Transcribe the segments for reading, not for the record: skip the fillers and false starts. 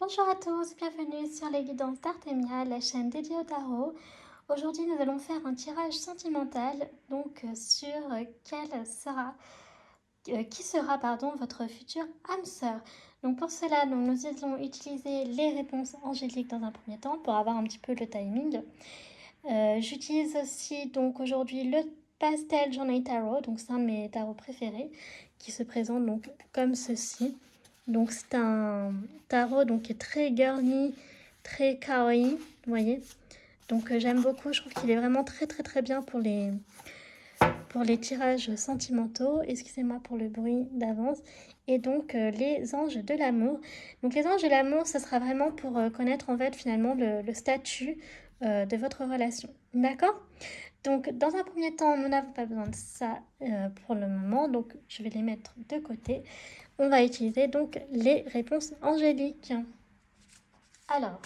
Bonjour à tous, bienvenue sur les guidances d'Artemia, la chaîne dédiée au tarot. Aujourd'hui, nous allons faire un tirage sentimental sur qui sera votre futur âme sœur. Donc pour cela, nous allons utiliser les réponses angéliques dans un premier temps pour avoir un petit peu le timing. J'utilise aussi donc aujourd'hui le Pastel Journey Tarot, donc c'est un de mes tarots préférés qui se présente donc comme ceci. Donc c'est un tarot donc qui est très girly, très kawaii, vous voyez. Donc j'aime beaucoup, je trouve qu'il est vraiment très très très bien pour les tirages sentimentaux. Excusez-moi pour le bruit d'avance. Et donc les anges de l'amour. Donc les anges de l'amour, ce sera vraiment pour connaître en fait finalement le statut de votre relation. D'accord? Donc dans un premier temps, nous n'avons pas besoin de ça pour le moment. Donc je vais les mettre de côté. On va utiliser donc les réponses angéliques. Alors,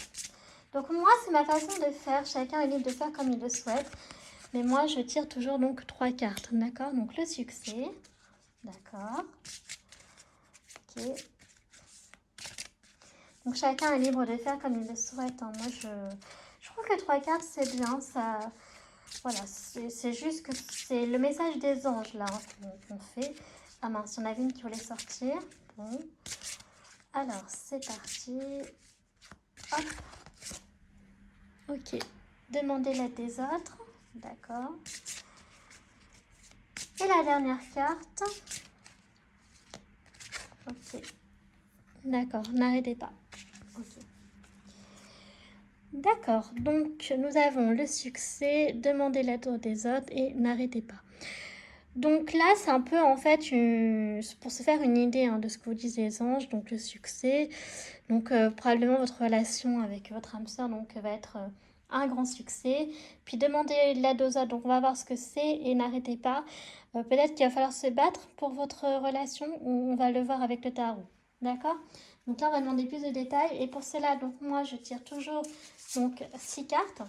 donc moi c'est ma façon de faire. Chacun est libre de faire comme il le souhaite. Mais moi, je tire toujours donc 3 cartes, d'accord? Donc le succès, d'accord. Ok. Donc chacun est libre de faire comme il le souhaite. Hein. Moi, je trouve que 3 cartes, c'est bien. Ça, voilà, c'est juste que c'est le message des anges, là, hein, qu'on fait. Ah mince, il y en avait une qui voulait sortir. Bon. Alors, c'est parti. Hop. Ok. Demandez l'aide des autres. D'accord. Et la dernière carte. Ok. D'accord, n'arrêtez pas. Ok. D'accord, donc nous avons le succès, demandez l'aide des autres et n'arrêtez pas. Donc là, c'est un peu en fait pour se faire une idée hein, de ce que vous disent les anges, donc le succès. Donc probablement votre relation avec votre âme sœur va être un grand succès. Puis demandez l'aide aux autres, donc on va voir ce que c'est et n'arrêtez pas. Peut-être qu'il va falloir se battre pour votre relation, on va le voir avec le tarot. D'accord? Donc là, on va demander plus de détails. Et pour cela, donc moi, je tire toujours donc 6 cartes.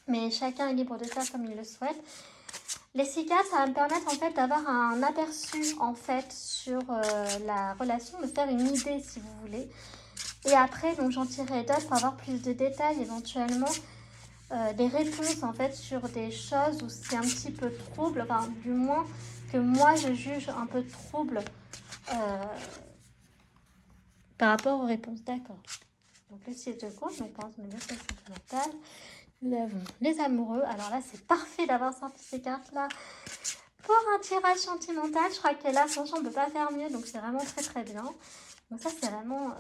Mais chacun est libre de faire comme il le souhaite. Les 6 cartes, ça va me permettre en fait d'avoir un aperçu en fait sur la relation, de faire une idée si vous voulez. Et après, donc j'en tirerai d'autres pour avoir plus de détails éventuellement. Des réponses en fait sur des choses où c'est un petit peu trouble, enfin du moins que moi je juge un peu trouble par rapport aux réponses. D'accord. Donc le 6 de coupe, donc pense me dire que c'est sentimental. Nous avons les amoureux. Alors là, c'est parfait d'avoir sorti ces cartes-là pour un tirage sentimental. Je crois que là, franchement, on ne peut pas faire mieux. Donc c'est vraiment très très bien. Donc ça, c'est vraiment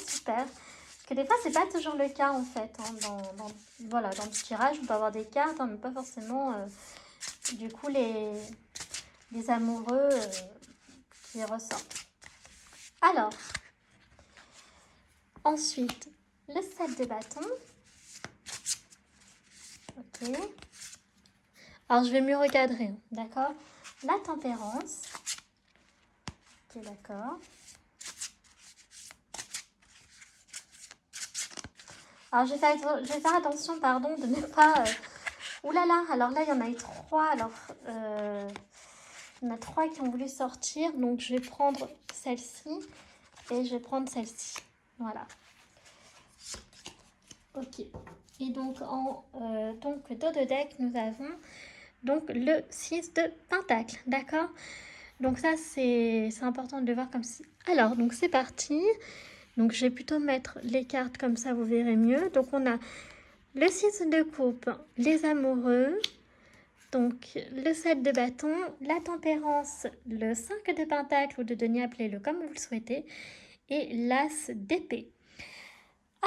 super. Parce que des fois, c'est pas toujours le cas en fait. Hein, voilà, dans le tirage, on peut avoir des cartes, hein, mais pas forcément du coup les amoureux qui ressortent. Alors, ensuite, le 7 de bâton. Ok. Alors, je vais mieux recadrer, hein, d'accord? La tempérance. Ok, d'accord. Alors, je vais faire attention, pardon, de ne pas... Ouh là là, alors là, il y en a eu 3. Alors, il y en a 3 qui ont voulu sortir. Donc, je vais prendre celle-ci et je vais prendre celle-ci. Voilà. Ok. Et donc, dos de deck, nous avons donc le 6 de pentacle. D'accord? Donc ça, c'est important de le voir comme ça. Alors, donc c'est parti. Donc, je vais plutôt mettre les cartes comme ça, vous verrez mieux. Donc, on a le 6 de coupe, les amoureux. Donc, le 7 de bâton, la tempérance, le 5 de pentacle ou de denier, appelez-le comme vous le souhaitez. Et l'as d'épée.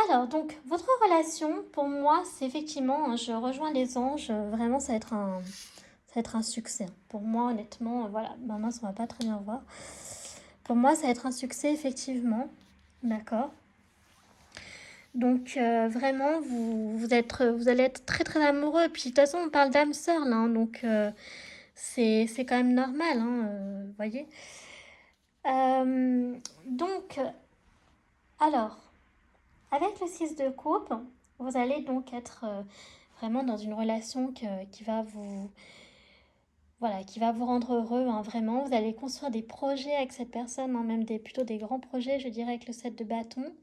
Alors, donc, votre relation, pour moi, c'est effectivement, je rejoins les anges, vraiment, ça va être un succès. Pour moi, honnêtement, voilà, maman, ça ne va pas très bien voir. Pour moi, ça va être un succès, effectivement. D'accord. Donc, vraiment, vous allez être très, très amoureux. Puis, de toute façon, on parle d'âme sœur, là. Hein, donc, c'est quand même normal, hein, vous voyez. Donc, alors, avec le 6 de coupe, vous allez donc être vraiment dans une relation qui va vous... Voilà, qui va vous rendre heureux, hein, vraiment. Vous allez construire des projets avec cette personne, hein, même plutôt des grands projets, je dirais, avec le 7 de bâton.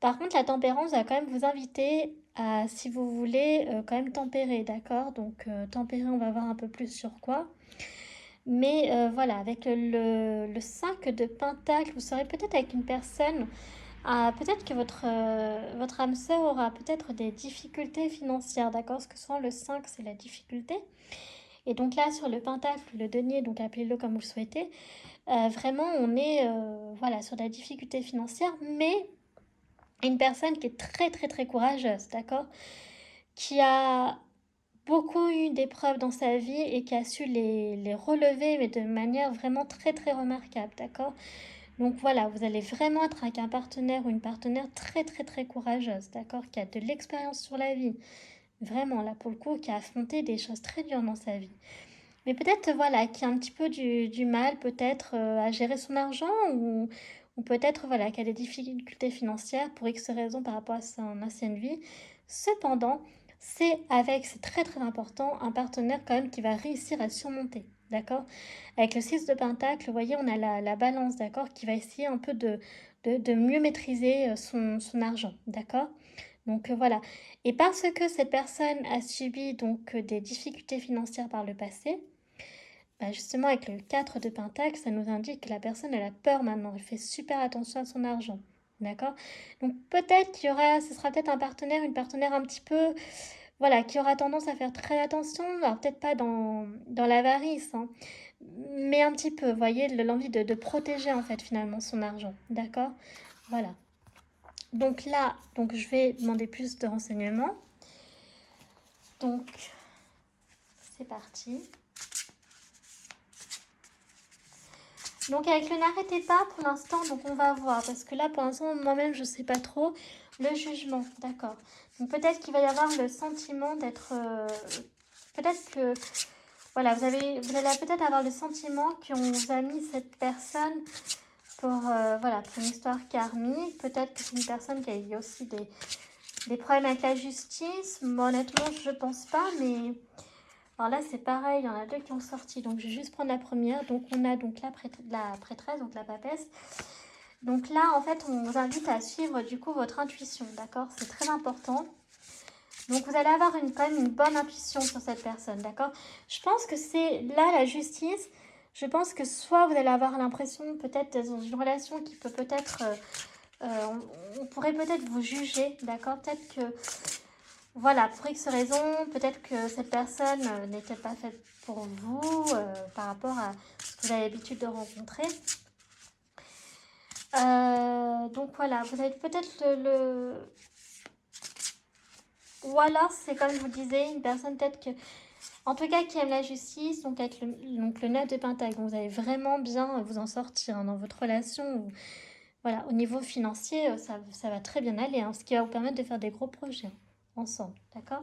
Par contre, la tempérance va quand même vous inviter à, si vous voulez, quand même tempérer, d'accord? Donc, tempérer, on va voir un peu plus sur quoi. Mais voilà, avec le 5 de Pentacle, vous serez peut-être avec une personne, peut-être que votre âme sœur aura peut-être des difficultés financières, d'accord? Parce que souvent le 5, c'est la difficulté. Et donc là, sur le Pentacle, le denier, donc appelez-le comme vous le souhaitez, vraiment, on est voilà, sur la difficulté financière, mais une personne qui est très très très courageuse, d'accord? Qui a beaucoup eu d'épreuves dans sa vie et qui a su les relever, mais de manière vraiment très très remarquable, d'accord? Donc voilà, vous allez vraiment être avec un partenaire ou une partenaire très très très courageuse, d'accord? Qui a de l'expérience sur la vie, vraiment là pour le coup, qui a affronté des choses très dures dans sa vie. Mais peut-être, voilà, qui a un petit peu du mal peut-être à gérer son argent ou peut-être, voilà, qui a des difficultés financières pour X raisons par rapport à son ancienne vie. Cependant, c'est très très important, un partenaire quand même qui va réussir à surmonter, d'accord? Avec le 6 de Pentacle, vous voyez, on a la balance, d'accord, qui va essayer un peu de mieux maîtriser son argent, d'accord? Donc voilà. Et parce que cette personne a subi donc des difficultés financières par le passé, bah, justement, avec le 4 de Pentacle, ça nous indique que la personne, elle a peur maintenant. Elle fait super attention à son argent. D'accord? Donc peut-être qu'il y aura, ce sera peut-être un partenaire, une partenaire un petit peu, voilà, qui aura tendance à faire très attention. Alors peut-être pas dans l'avarice, hein, mais un petit peu, vous voyez, l'envie de protéger en fait finalement son argent. D'accord? Voilà. Donc là, donc je vais demander plus de renseignements. Donc, c'est parti. Donc avec le n'arrêtez pas pour l'instant, donc on va voir, parce que là pour l'instant moi-même je sais pas trop, le jugement, d'accord. Donc peut-être qu'il va y avoir le sentiment d'être, peut-être que, voilà, vous allez peut-être avoir le sentiment qu'on vous a mis cette personne pour, voilà, pour une histoire karmique. Peut-être que c'est une personne qui a eu aussi des problèmes avec la justice. Bon, honnêtement je pense pas, mais... Alors là, c'est pareil, il y en a deux qui ont sorti. Donc, je vais juste prendre la première. Donc, on a donc la prêtresse, donc la papesse. Donc là, en fait, on vous invite à suivre du coup votre intuition, d'accord? C'est très important. Donc, vous allez avoir quand même une bonne intuition sur cette personne, d'accord? Je pense que c'est là la justice. Je pense que soit vous allez avoir l'impression, peut-être dans une relation qui peut peut-être... on pourrait peut-être vous juger, d'accord? Peut-être que... Voilà, pour X raison, peut-être que cette personne n'était pas faite pour vous par rapport à ce que vous avez l'habitude de rencontrer. Donc voilà, vous avez peut-être Ou alors, c'est comme je vous disais, une personne peut-être que... En tout cas, qui aime la justice, donc avec le 9 de Pentacle. Vous allez vraiment bien vous en sortir hein, dans votre relation. Voilà, au niveau financier, ça va très bien aller, hein, ce qui va vous permettre de faire des gros projets ensemble, d'accord?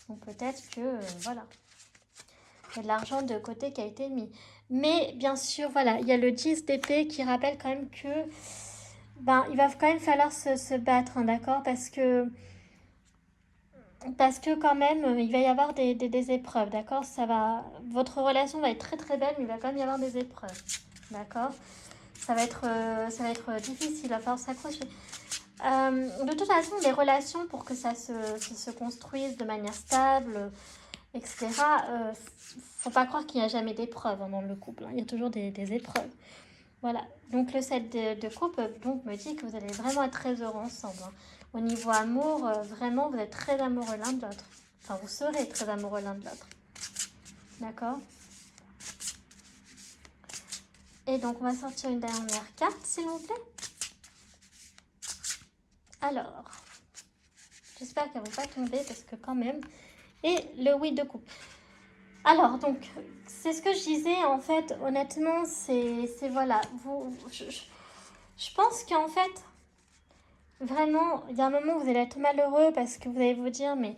Donc peut-être que, voilà, il y a de l'argent de côté qui a été mis. Mais bien sûr, voilà, il y a le 10 d'épée qui rappelle quand même que, ben, il va quand même falloir se battre, hein, d'accord? Parce que quand même, il va y avoir des épreuves, d'accord? Votre relation va être très très belle, mais il va quand même y avoir des épreuves, d'accord? Ça va être difficile, il va falloir s'accrocher. De toute façon, les relations, pour que ça se construise de manière stable, etc., faut pas croire qu'il n'y a jamais d'épreuves hein, dans le couple. Hein. Il y a toujours des épreuves. Voilà. Donc le 7 de coupe donc, me dit que vous allez vraiment être très heureux ensemble. Hein. Au niveau amour, vraiment, vous êtes très amoureux l'un de l'autre. Enfin, vous serez très amoureux l'un de l'autre. D'accord? Et donc, on va sortir une dernière carte, s'il vous plaît. Alors, j'espère qu'elle ne va pas tomber parce que quand même... Et le 8 de coupe. Alors, donc, c'est ce que je disais, en fait, honnêtement, c'est voilà, je pense qu'en fait, vraiment, il y a un moment où vous allez être malheureux parce que vous allez vous dire, mais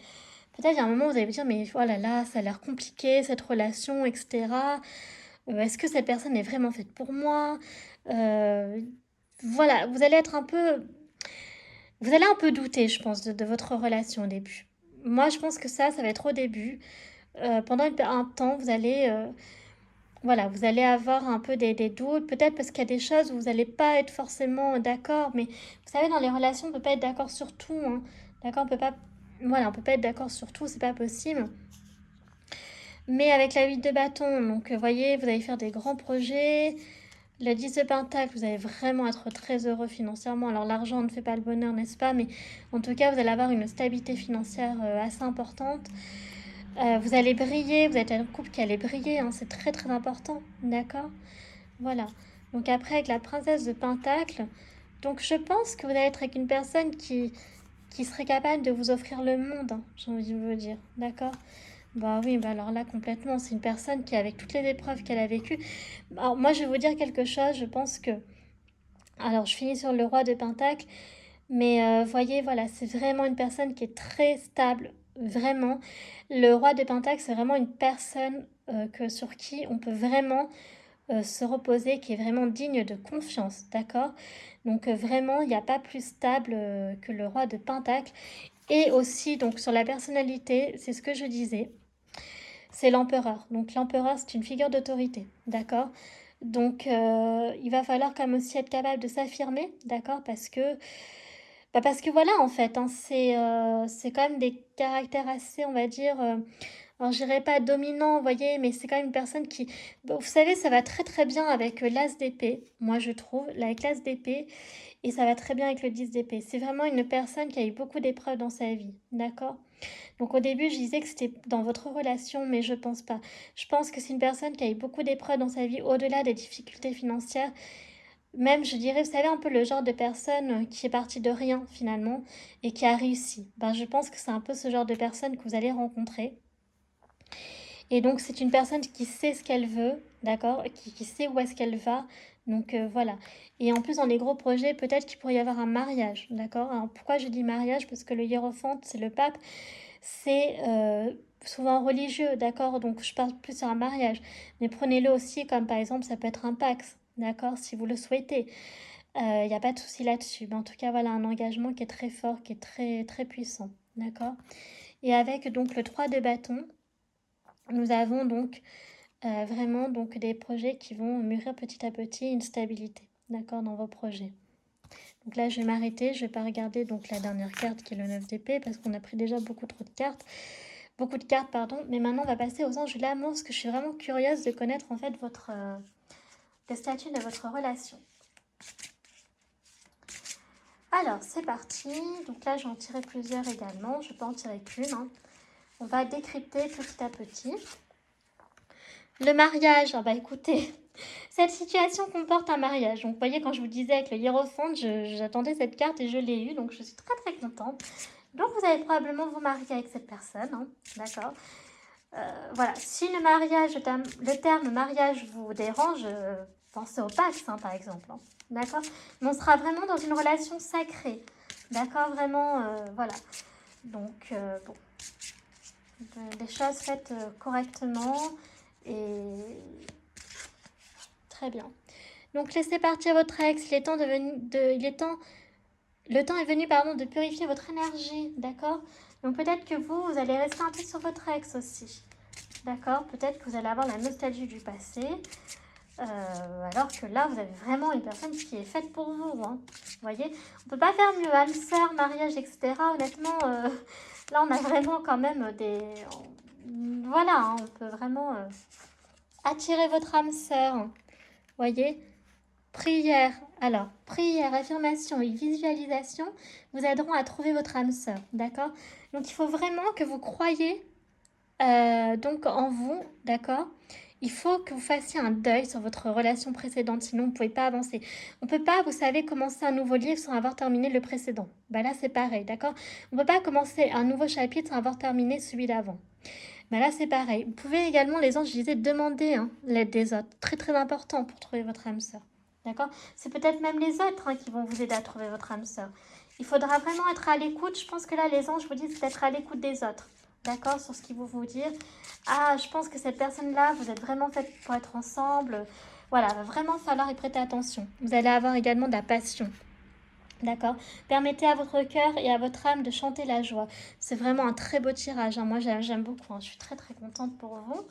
peut-être il y a un moment où vous allez vous dire, mais oh là là, ça a l'air compliqué, cette relation, etc. Est-ce que cette personne est vraiment faite pour moi? Voilà, vous allez être un peu... Vous allez un peu douter, je pense, de votre relation au début. Moi, je pense que ça va être au début. Pendant un temps, vous allez voilà, vous allez avoir un peu des doutes, peut-être parce qu'il y a des choses où vous n'allez pas être forcément d'accord, mais vous savez, dans les relations, on ne peut pas être d'accord sur tout, hein. D'accord, on peut pas, voilà, on peut pas être d'accord sur tout, c'est pas possible. Mais avec la 8 de bâton, donc vous voyez, vous allez faire des grands projets. Le 10 de pentacle, vous allez vraiment être très heureux financièrement. Alors l'argent ne fait pas le bonheur, n'est-ce pas? Mais en tout cas, vous allez avoir une stabilité financière assez importante. Vous allez briller, vous êtes un couple qui allait briller, hein, c'est très très important, d'accord? Voilà. Donc après, avec la princesse de pentacle, donc je pense que vous allez être avec une personne qui serait capable de vous offrir le monde, hein, j'ai envie de vous dire, d'accord? Bah oui, bah alors là, complètement, c'est une personne qui, avec toutes les épreuves qu'elle a vécues... Alors moi, je vais vous dire quelque chose, je pense que... Alors, je finis sur le roi de pentacle, mais voyez, voilà, c'est vraiment une personne qui est très stable, vraiment. Le roi de pentacle, c'est vraiment une personne sur qui on peut vraiment se reposer, qui est vraiment digne de confiance, d'accord? Donc vraiment, il n'y a pas plus stable que le roi de pentacle. Et aussi, donc sur la personnalité, c'est ce que je disais, c'est l'empereur. Donc l'empereur, c'est une figure d'autorité, d'accord? Donc il va falloir quand même aussi être capable de s'affirmer, d'accord? Parce que voilà, en fait, hein, c'est quand même des caractères assez, on va dire, alors je dirais pas dominant, vous voyez, mais c'est quand même une personne qui... Bon, vous savez, ça va très très bien avec l'as d'épée, moi je trouve, avec l'as d'épée, et ça va très bien avec le 10 d'épée. C'est vraiment une personne qui a eu beaucoup d'épreuves dans sa vie, d'accord? Donc au début, je disais que c'était dans votre relation, mais je pense pas. Je pense que c'est une personne qui a eu beaucoup d'épreuves dans sa vie, au-delà des difficultés financières. Même, je dirais, vous savez, un peu le genre de personne qui est partie de rien finalement et qui a réussi. Ben, je pense que c'est un peu ce genre de personne que vous allez rencontrer. Et donc, c'est une personne qui sait ce qu'elle veut, d'accord, qui sait où est-ce qu'elle va. Donc, voilà. Et en plus, dans les gros projets, peut-être qu'il pourrait y avoir un mariage, d'accord. Alors, pourquoi je dis mariage? Parce que le hiérophante, c'est le pape, c'est souvent religieux, d'accord. Donc, je parle plus sur un mariage. Mais prenez-le aussi comme, par exemple, ça peut être un pax, d'accord, si vous le souhaitez. Il n'y a pas de souci là-dessus. Mais en tout cas, voilà, un engagement qui est très fort, qui est très, très puissant, d'accord. Et avec donc le 3 de bâton, nous avons donc vraiment donc des projets qui vont mûrir petit à petit une stabilité, d'accord, dans vos projets. Donc là, je vais m'arrêter, je vais pas regarder donc la dernière carte qui est le 9 d'épée parce qu'on a pris déjà beaucoup trop de cartes. Beaucoup de cartes, pardon. Mais maintenant, on va passer aux anges de l'amour parce que je suis vraiment curieuse de connaître en fait votre le statut de votre relation. Alors, c'est parti. Donc là, j'en tirais plusieurs également. Je peux en tirer qu'une, hein. On va décrypter petit à petit. Le mariage, ah bah écoutez, cette situation comporte un mariage. Donc vous voyez, quand je vous disais avec le hiérophante, j'attendais cette carte et je l'ai eue, donc je suis très très contente. Donc vous allez probablement vous marier avec cette personne, hein, d'accord. Voilà, si le terme mariage vous dérange, pensez au Pax, hein, par exemple, hein, d'accord. Mais on sera vraiment dans une relation sacrée, d'accord, vraiment, voilà. Donc, bon, des choses faites correctement et très bien. Donc laissez partir votre ex, le temps est venu pardon, de purifier votre énergie, d'accord. Donc peut-être que vous allez rester un peu sur votre ex aussi, d'accord. Peut-être que vous allez avoir la nostalgie du passé, alors que là vous avez vraiment une personne qui est faite pour vous, hein. Vous voyez, on peut pas faire mieux, âme sœur, mariage, etc. Honnêtement, là on a vraiment quand même voilà, hein, on peut vraiment attirer votre âme sœur, voyez. Prière, alors, prière, affirmation et visualisation vous aideront à trouver votre âme sœur, d'accord. Donc, il faut vraiment que vous croyiez donc en vous, d'accord. Il faut que vous fassiez un deuil sur votre relation précédente, sinon vous ne pouvez pas avancer. On ne peut pas, vous savez, commencer un nouveau livre sans avoir terminé le précédent. Bah là, c'est pareil, d'accord. On ne peut pas commencer un nouveau chapitre sans avoir terminé celui d'avant. Bah là, c'est pareil. Vous pouvez également, les anges, je disais, demander hein, l'aide des autres. Très, très important pour trouver votre âme sœur. D'accord. C'est peut-être même les autres hein, qui vont vous aider à trouver votre âme sœur. Il faudra vraiment être à l'écoute. Je pense que là, les anges vous disent d'être à l'écoute des autres. D'accord, sur ce qu'ils vont vous dire. Ah, je pense que cette personne-là, vous êtes vraiment faite pour être ensemble. Voilà, va vraiment falloir y prêter attention. Vous allez avoir également de la passion. D'accord. Permettez à votre cœur et à votre âme de chanter la joie. C'est vraiment un très beau tirage, hein. Moi, j'aime beaucoup, hein. Je suis très, très contente pour vous.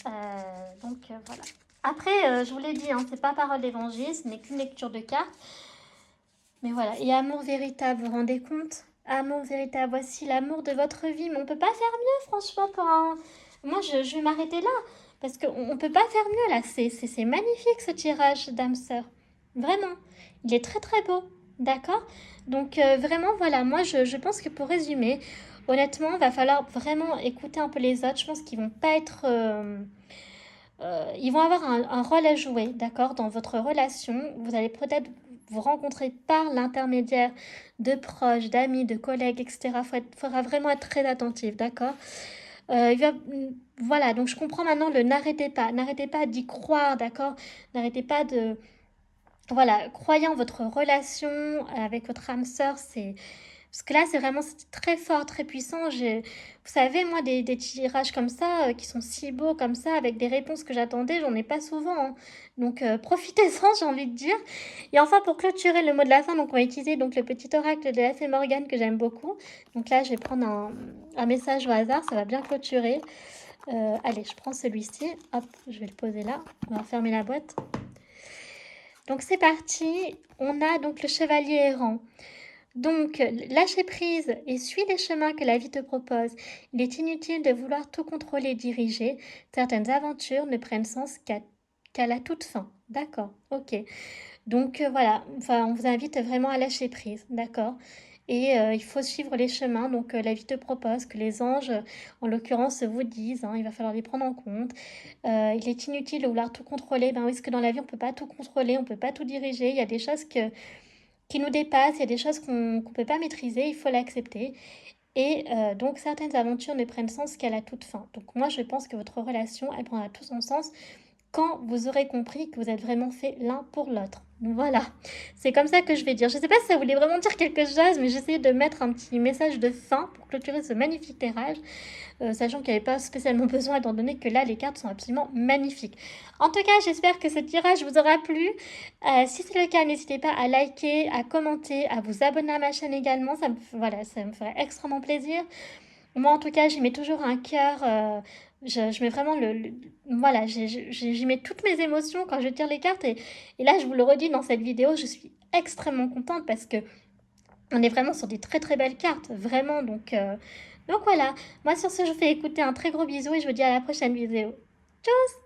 Voilà. Après, je vous l'ai dit, hein, c'est pas parole d'évangile, ce n'est qu'une lecture de cartes. Mais voilà, et amour véritable, vous vous rendez compte? Amour véritable, voici l'amour de votre vie. Mais on peut pas faire mieux, franchement, pour un... Moi, je vais m'arrêter là, parce qu'on ne peut pas faire mieux, là. C'est magnifique, ce tirage d'âme sœur. Vraiment. Il est très, très beau. D'accord? Donc, vraiment, voilà, moi, je pense que pour résumer, honnêtement, il va falloir vraiment écouter un peu les autres. Je pense qu'ils vont pas être... ils vont avoir un rôle à jouer, d'accord, dans votre relation. Vous allez peut-être vous rencontrer par l'intermédiaire de proches, d'amis, de collègues, etc. Faudra vraiment être très attentif, d'accord. Voilà, donc je comprends maintenant le n'arrêtez pas d'y croire, d'accord. N'arrêtez pas de, voilà, croyez en votre relation avec votre âme sœur, c'est parce que là, c'est vraiment très fort, très puissant. Vous savez, moi, des tirages comme ça, qui sont si beaux comme ça, avec des réponses que j'attendais, j'en ai pas souvent, hein. Donc, profitez-en, j'ai envie de dire. Et enfin, pour clôturer le mot de la fin, donc on va utiliser donc, le petit oracle de la fée Morgane que j'aime beaucoup. Donc là, je vais prendre un message au hasard, ça va bien clôturer. Allez, je prends celui-ci. Hop, je vais le poser là. On va fermer la boîte. Donc, c'est parti. On a donc le chevalier errant. Donc, lâcher prise et suis les chemins que la vie te propose. Il est inutile de vouloir tout contrôler et diriger. Certaines aventures ne prennent sens qu'à la toute fin. D'accord, ok. Donc, voilà, enfin, on vous invite vraiment à lâcher prise, d'accord. Et il faut suivre les chemins donc la vie te propose, que les anges, en l'occurrence, vous disent, hein, il va falloir les prendre en compte. Il est inutile de vouloir tout contrôler. Ben oui, parce que dans la vie, on ne peut pas tout contrôler, on ne peut pas tout diriger. Il y a des choses qui nous dépassent, il y a des choses qu'on ne peut pas maîtriser, il faut l'accepter. Et donc certaines aventures ne prennent sens qu'à la toute fin. Donc moi je pense que votre relation, elle prendra tout son sens quand vous aurez compris que vous êtes vraiment fait l'un pour l'autre. Voilà, c'est comme ça que je vais dire. Je ne sais pas si ça voulait vraiment dire quelque chose, mais j'essayais de mettre un petit message de fin pour clôturer ce magnifique tirage. Sachant qu'il n'y avait pas spécialement besoin étant donné que là les cartes sont absolument magnifiques. En tout cas, j'espère que ce tirage vous aura plu. Si c'est le cas, n'hésitez pas à liker, à commenter, à vous abonner à ma chaîne également. Ça me ferait extrêmement plaisir. Moi, en tout cas, j'y mets toujours un cœur. Je mets vraiment voilà, j'y mets toutes mes émotions quand je tire les cartes. Et là, je vous le redis dans cette vidéo, je suis extrêmement contente parce que on est vraiment sur des très très belles cartes, vraiment. Donc voilà, moi sur ce, je vous fais écouter un très gros bisou et je vous dis à la prochaine vidéo. Tchuss!